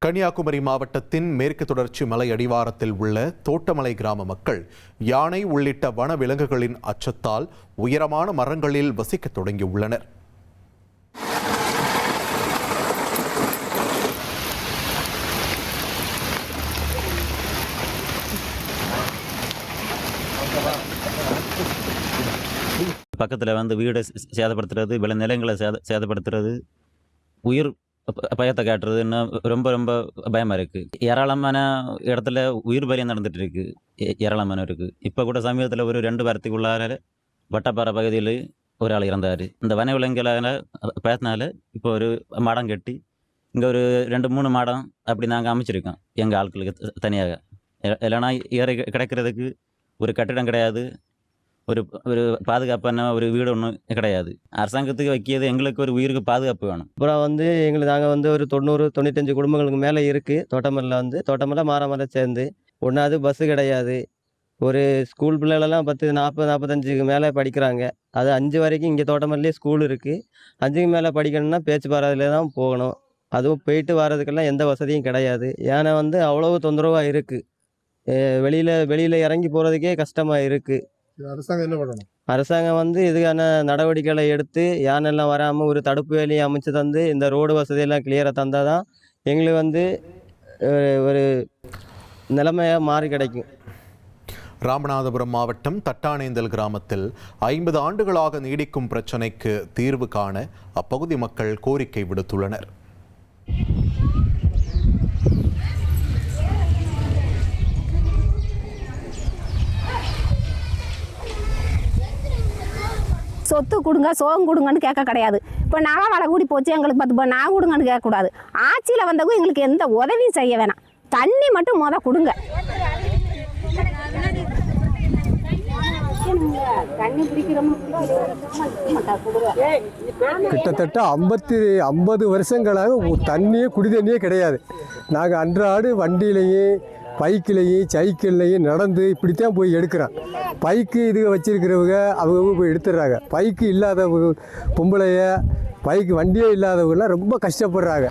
கன்னியாகுமரி மாவட்டத்தின் மேற்கு தொடர்ச்சி மலை அடிவாரத்தில் உள்ள தோட்டமலை கிராம மக்கள் யானை உள்ளிட்ட வன விலங்குகளின் அச்சத்தால் உயரமான மரங்களில் வசிக்க தொடங்கியுள்ளனர். பக்கத்தில் வீடை சேதப்படுத்துறது, விளை நிலங்களை சேதப்படுத்துறது, உயிர் பயத்தை காட்டுறதுன்னு ரொம்ப ரொம்ப பயமாக இருக்குது. ஏராளமான இடத்துல உயிர் பலியம் நடந்துட்டு இருக்கு, ஏராளமான இருக்குது. இப்போ கூட சமீபத்தில் ஒரு 2 வாரத்துக்குள்ளார வட்டப்பாறை பகுதியில் ஒரு ஆள் இறந்தார். இந்த வன விலங்குகளால் பயத்தினால இப்போ ஒரு மாடம் கட்டி இங்கே ஒரு 2-3 மாடம் அப்படி நாங்கள் அமைச்சிருக்கோம் எங்கள் ஆட்களுக்கு தனியாக. இல்லைன்னா ஏற கிடைக்கிறதுக்கு ஒரு கட்டிடம் கிடையாது, ஒரு ஒரு பாதுகாப்பான ஒரு வீடு ஒன்றும் கிடையாது. அரசாங்கத்துக்கு வைக்கிறது எங்களுக்கு ஒரு உயிருக்கு பாதுகாப்பு வேணும். அப்புறம் எங்களுக்கு நாங்கள் ஒரு 90-95 குடும்பங்களுக்கு மேலே இருக்குது. தோட்டமல்ல மாறாமலை சேர்ந்து ஒன்றாவது பஸ்ஸு கிடையாது. ஒரு ஸ்கூல் பிள்ளைகளெல்லாம் 40-45க்கு மேலே படிக்கிறாங்க. அது 5 வரைக்கும் இங்கே தோட்டமல்லே ஸ்கூல் இருக்குது. 5க்கு மேலே படிக்கணும்னா பேச்சுப்பாறையில் தான் போகணும். அதுவும் போயிட்டு வர்றதுக்கெல்லாம் எந்த வசதியும் கிடையாது. ஏன்னா அவ்வளவு தொந்தரவாக இருக்குது. வெளியில் இறங்கி போகிறதுக்கே கஷ்டமாக இருக்குது. அரசாங்கம் என்ன பண்ணணும்? அரசாங்கம் இதுக்கான நடவடிக்கைகளை எடுத்து யானெல்லாம் வராமல் ஒரு தடுப்பு வேலையை அமைச்சு தந்து இந்த ரோடு வசதியெல்லாம் கிளியராக தந்தால் தான் எங்களுக்கு ஒரு நிலைமையாக மாறி கிடைக்கும். ராமநாதபுரம் மாவட்டம் தட்டானேந்தல் கிராமத்தில் 50 ஆண்டுகளாக நீடிக்கும் பிரச்சினைக்கு தீர்வு காண அப்பகுதி மக்கள் கோரிக்கை விடுத்துள்ளனர். சொத்து கொடுங்க, சோகம் கொடுங்கன்னு கேட்க கிடையாது. இப்போ நகை வலை கூடி போச்சு, எங்களுக்கு 10 நான் கொடுங்கன்னு கேட்கக்கூடாது. ஆட்சியில் வந்தவங்க எங்களுக்கு எந்த உதவியும் செய்ய வேணாம், தண்ணி மட்டும் கொடுங்க. கிட்டத்தட்ட 50 வருஷங்களாக தண்ணியே குடி தண்ணியே கிடையாது. நாங்கள் அன்றாடு வண்டியிலையும் பைக்கிலையும் சைக்கிள்லையும் நடந்து இப்படித்தான் போய் எடுக்கிறோம். பைக்கு வச்சிருக்கிறவங்க அவங்க போய் எடுத்துடுறாங்க. பைக்கு இல்லாதவங்க பொம்பளைய பைக்கு வண்டியே இல்லாதவங்கலாம் ரொம்ப கஷ்டப்படுறாங்க.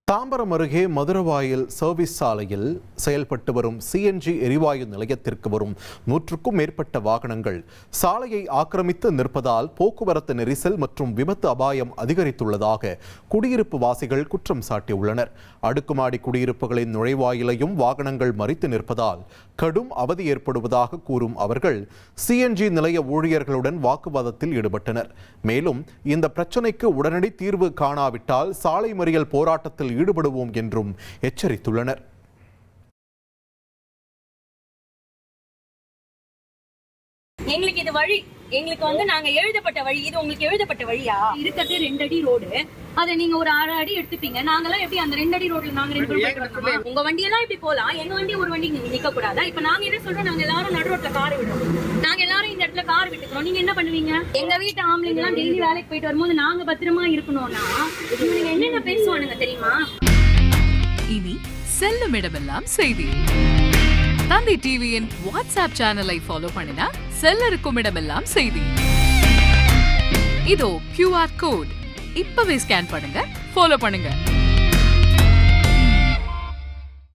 தாம்பரம் அருகே மதுரவாயில் சர்வீஸ் சாலையில் செயல்பட்டு வரும் சிஎன்ஜி எரிவாயு நிலையத்திற்கு வரும் 100க்கும் மேற்பட்ட வாகனங்கள் சாலையை ஆக்கிரமித்து நிற்பதால் போக்குவரத்து நெரிசல் மற்றும் விபத்து அபாயம் அதிகரித்துள்ளதாக குடியிருப்பு வாசிகள் குற்றம் சாட்டியுள்ளனர். அடுக்குமாடி குடியிருப்புகளின் நுழைவாயிலையும் வாகனங்கள் மறித்து நிற்பதால் கடும் அவதி ஏற்படுவதாக கூறும் அவர்கள் சிஎன்ஜி நிலைய ஊழியர்களுடன் வாக்குவாதத்தில் ஈடுபட்டனர். மேலும் இந்த பிரச்சினைக்கு உடனடி தீர்வு காணாவிட்டால் சாலை மறியல் போராட்டத்தில் ஈடுபடுவோம் என்றும் எச்சரித்துள்ளனர். எங்களுக்கு இது வழி, எங்களுக்கு நாங்க எழுதப்பட்ட வழி, இது உங்களுக்கு எழுதப்பட்ட வழியா? இருக்கிறது 2 அடி ரோடு, அதை நீங்க ஒரு 6 அடி எடுத்துப்பீங்க. நாங்கெல்லாம் எப்படி அந்த 2 அடி ரோட்ல நாங்க 2 பேர் உங்க வண்டி எல்லாம் இப்படி போலாம், எங்க வண்டி ஒரு வண்டி நிக்க கூடாதா? இப்ப நாங்க என்ன சொல்றோம், நாங்க எல்லாரும் நடு ரோட்ல கார் விடுறோம், நாங்க எல்லாரும் இந்த இடத்துல கார் விட்டுக்கிறோம். நீங்க என்ன பண்ணுவீங்க? எங்க வீட்டு ஆம்பளைங்க எல்லாம் டெய்லி வேலைக்கு போயிட்டு வரும்போது நாங்க பத்திரமா இருக்கணும்னா நீங்க என்னென்ன பேசுவானுங்க தெரியுமா? இனி செல்லும் இடமெல்லாம் செய்தி. தந்தி டிவியின் வாட்ஸ்அப் சேனலை ஃபாலோ பண்ணினா செல்லருக்கும் இடமெல்லாம் செய்தி. இதோ QR கோட், இப்பவே ஸ்கேன் பண்ணுங்க, ஃபாலோ பண்ணுங்க.